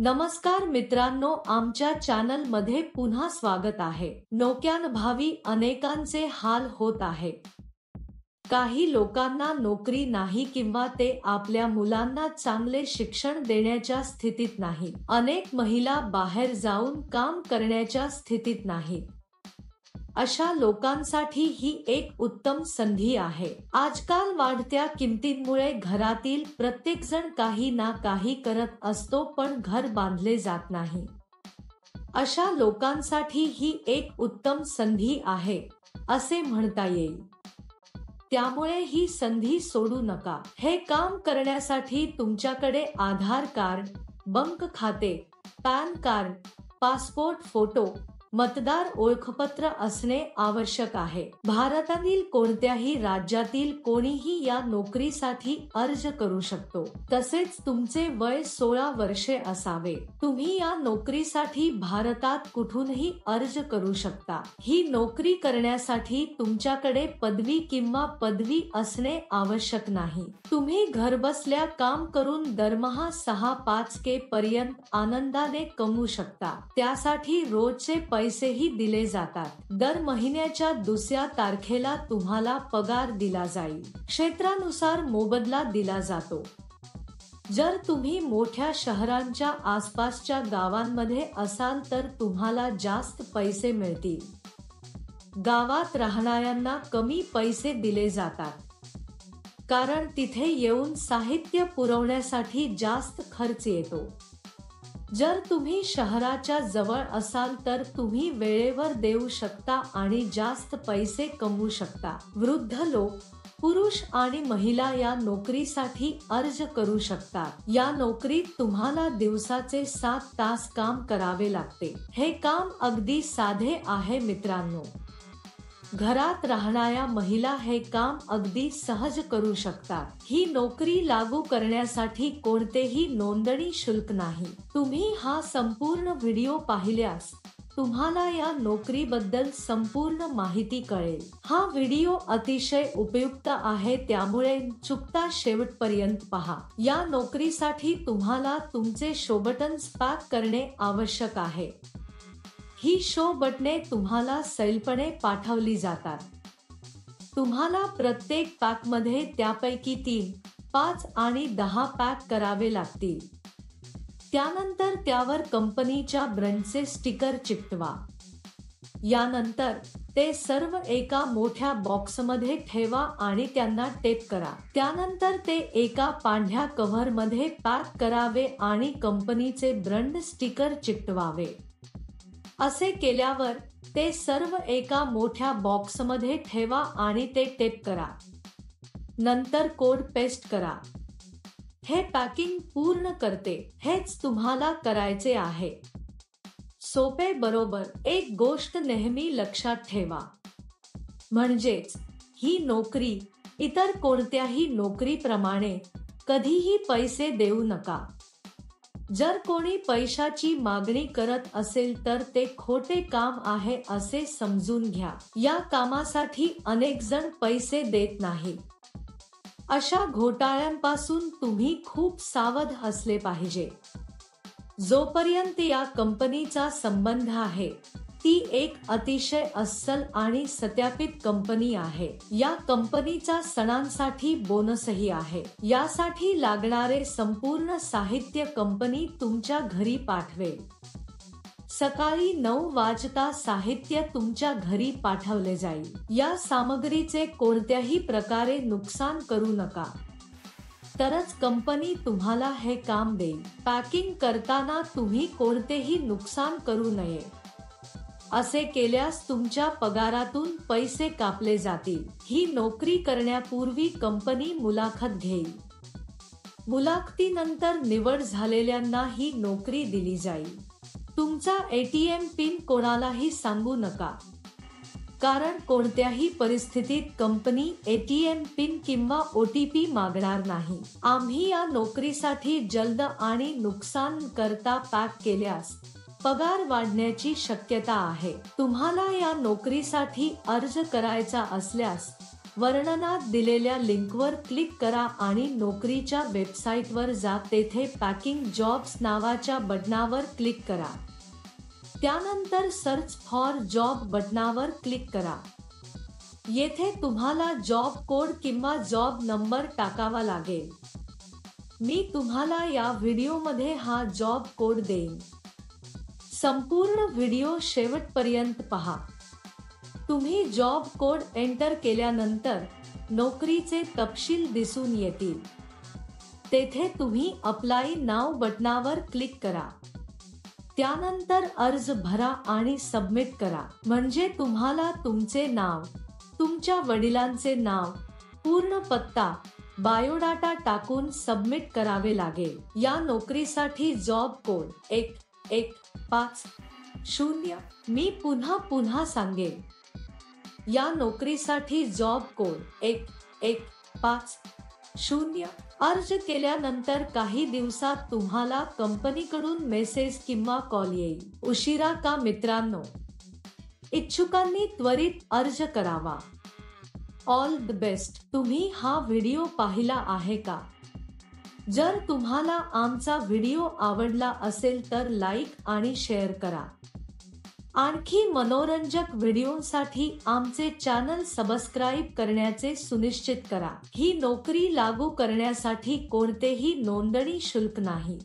नमस्कार मित्रांनो, आमच्या चॅनल मध्ये पुन्हा स्वागत आहे. नोकऱ्याअभावी अनेकांचे हाल होत आहेत. काही लोकांना नोकरी नाही किंवा ते आपल्या मुलांना चांगले शिक्षण देण्याच्या स्थितीत नाही. अनेक महिला बाहेर जाऊन काम करण्याच्या स्थितीत नाहीत. अशा लोकांसाठी ही एक उत्तम संधी आहे. आजकाल वाढत्या किमतींमुळे घरातील प्रत्येकजण काही ना काही करत असतो, पण घर बांधले जात नाही. अशा लोकांसाठी ही एक उत्तम संधी आहे असे म्हणता येईल. त्यामुळे ही संधी सोडू नका. हे काम करण्यासाठी तुमच्याकडे आधार कार्ड, बँक खाते, पॅन कार्ड, पासपोर्ट फोटो, मतदार ओळखपत्र असणे आवश्यक आहे. भारतातील कोणत्याही राज्यातील कोणीही या नोकरीसाठी अर्ज करू शकतो. तसेच तुमचे वय 16 वर्षे असावे. तुम्ही या नोकरीसाठी भारतात कुठूनही अर्ज करू शकता. ही नोकरी करण्यासाठी तुमच्याकडे पदवी किंवा पदवी असणे आवश्यक नाही. तुम्ही घरबसल्या काम करून दरमहा 6-5K पर्यंत आनंदाने कमवू शकता. त्यासाठी रोजचे पैसेही दिले जातात. दर महिन्याच्या दुसऱ्या तारखेला तुम्हाला पगार दिला जाईल. क्षेत्रानुसार मोबदला दिला जातो. जर तुम्ही मोठ्या शहरांच्या आसपासच्या गावांमध्ये असाल तर तुम्हाला जास्त पैसे मिळतील. गावात राहणाऱ्यांना कमी पैसे दिले जातात, कारण तिथे येऊन साहित्य पुरवण्यासाठी जास्त खर्च येतो. जर तुम्ही शहराच्या जवळ असाल तर तुम्ही वेळेवर देऊ शकता आणि जास्त पैसे कमवू शकता. वृद्ध लोक, पुरुष आणि महिला या नोकरीसाठी अर्ज करू शकतात. या नोकरीत तुम्हाला दिवसाचे 7 तास काम करावे लागते. हे काम अगदी साधे आहे मित्रांनो. घरात राहणाऱ्या महिला हे काम अगदी सहज करू शकतात. ही नोकरी लागू करण्यासाठी कोणतेही नोंदणी शुल्क नाही. तुम्ही हा संपूर्ण व्हिडिओ पाहिल्यास तुम्हाला या नोकरीबद्दल संपूर्ण माहिती कळेल. हा व्हिडिओ अतिशय उपयुक्त आहे, त्यामुळे चुकता शेवटपर्यंत पहा. या नोकरीसाठी तुम्हाला तुमचे शो बटन्स पॅक करणे आवश्यक आहे. ही शो बटणे तुम्हाला सैलपणे पाठवली जातात. तुम्हाला प्रत्येक पॅकमध्ये त्यापैकी 3, 5 आणि 10 पॅक करावे लागतील. त्यानंतर त्यावर कंपनीच्या ब्रँडचे स्टिकर चिकटवा. यानंतर ते सर्व एका मोठ्या बॉक्समध्ये ठेवा आणि त्यांना टेप करा. त्यानंतर ते एका पांढऱ्या कव्हरमध्ये पॅक करावे आणि कंपनीचे ब्रँड स्टिकर चिकटवावे. असे केल्यावर ते सर्व एका मोठ्या बॉक्समध्ये ठेवा आणि ते टेप करा. नंतर कोड पेस्ट करा. हे पॅकिंग पूर्ण करते. हेच तुम्हाला करायचे आहे. सोपे बरोबर. एक गोष्ट नेहमी लक्षात ठेवा, म्हणजेच ही नोकरी इतर कोणत्याही नोकरीप्रमाणे कधीही पैसे देऊ नका. जर कोणी पैशाची मागणी करत असेल तर ते खोटे काम आहे असे समजून घ्या. या कामासाठी अनेक जण पैसे देत नाहीत. अशा घोटाळ्यांपासून तुम्ही खूप सावध असले पाहिजे. जोपर्यंत या कंपनीचा संबंध आहे, ती एक अतिशय अस्सल आणि सत्यापित कंपनी आहे. या कंपनीचा सणांसाठी बोनसही आहे. यासाठी लागणारे संपूर्ण साहित्य कंपनी तुमच्या घरी पाठवेल. सकाळी 9 वाजता साहित्य तुमच्या घरी पाठवले जाईल. या सामग्रीचे कोणत्याही प्रकारे नुकसान करू नका, तरच कंपनी तुम्हाला हे काम देईल. पॅकिंग करताना तुम्ही कोणतेही नुकसान करू नये. असे केल्यास तुमच्या पगारातून पैसे कापले जातील. ही नोकरी करण्यापूर्वी कंपनी मुलाखत घेईल. मुलाखतीनंतर निवड झालेल्यांना ही नोकरी दिली जाईल. तुमचा ATM पिन कोणालाही सांगू नका, कारण कोणत्याही परिस्थितीत कंपनी ATM पिन किंवा OTP मागणार नाही. आम्ही या नोकरीसाठी जलद आणि नुकसान करता पॅक केल्यास पगार वाढण्याची शक्यता आहे. तुम्हाला या नोकरीसाठी अर्ज करायचा असल्यास वर्णनात दिलेल्या लिंकवर क्लिक करा आणि नोकरीच्या वेबसाईटवर जा. तेथे पॅकिंग जॉब्स नावाच्या बटनावर क्लिक करा. त्यानंतर सर्च फॉर जॉब बटनावर क्लिक करा. येथे तुम्हाला जॉब कोड किंवा जॉब नंबर टाकावा लागेल. मी तुम्हाला या व्हिडिओमध्ये हा जॉब कोड देईन. संपूर्ण व्हिडिओ शेवटपर्यंत पहा. तुम्ही जॉब कोड एंटर केल्यानंतर नोकरीचे तपशील दिसून येतील. तेथे तुम्ही अप्लाय नाव बटनावर क्लिक करा. त्यानंतर अर्ज भरा आणि सबमिट करा. म्हणजे तुम्हाला तुमचे नाव, तुमच्या वडिलांचे नाव, पूर्ण पत्ता, बायोडाटा टाकून सबमिट करावे लागेल. या नोकरीसाठी जॉब कोड 1150. मी पुन्हा सांगेन. या नोकरीसाठी जॉब कोड 1150. अर्ज केल्यानंतर काही दिवसात तुम्हाला कंपनीकडून मेसेज किंवा कॉल येईल. उशिरा का मित्रांनो? इच्छुकांनी त्वरित अर्ज करावा. All the best. तुम्ही हा व्हिडिओ पाहिला आहे का? जर तुम्हाला आमचा व्हिडिओ आवडला असेल तर लाईक आणि शेअर करा. आणखी मनोरंजक व्हिडिओसाठी आमचे चॅनल सबस्क्राईब करण्याचे सुनिश्चित करा. ही नोकरी लागू करण्यासाठी कोणतेही नोंदणी शुल्क नाही.